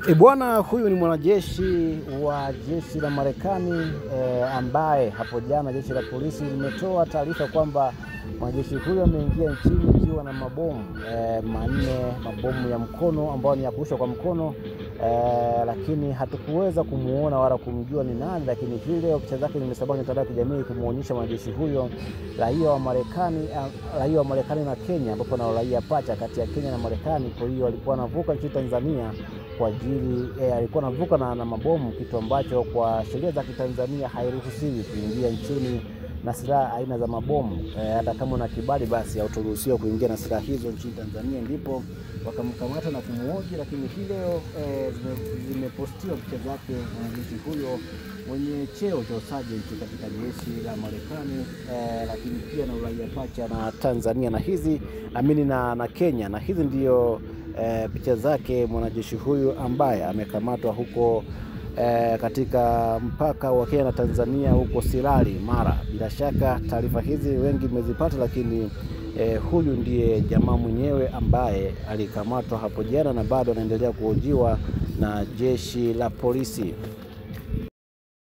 Bwana huyu ni mwanajeshi wa jeshi la Marekani ambaye hapo jana jeshi la polisi limetoa taarifa kwamba mwanajeshi huyo ameingia nchini akiwa na mabomu manne, mabomu ya mkono ambayo ni ya kurusha kwa mkono, lakini hatukuweza kumuona wala kumjua ni nani, lakini vile picha zake zimesambaa kwenye mitandao ya kijamii kumuonyesha mwanajeshi huyo raia wa Marekani na Kenya, ambapo na raia pacha kati ya Kenya na Marekani. Kwa hiyo alikuwa anavuka nchini Tanzania kwa ajili alikuwa anavuka na mabomu, kitu ambacho kwa sheria za Kitanzania hairuhusiwi kuingia nchini na silaha aina za mabomu. Hata kama una kibali basi hauruhusiwi kuingia na silaha hizo nchini Tanzania. Ndipo wakamkamata na kumuhoji, lakini hii leo zimepostiwa picha zake mwanajeshi huyo mwenye cheo cha sergeant katika jeshi la Marekani, lakini pia na uraia pacha na Tanzania na hizi na Kenya, na hizi ndio picha zake mwanajeshi huyu ambaye amekamatwa huko katika mpaka wa Kenya na Tanzania huko Sirari Mara. Bila shaka taarifa hizi wengi mmezipata, lakini huyu ndiye jamaa mwenyewe ambaye alikamatwa hapo jana na bado anaendelea kuhojiwa na jeshi la polisi.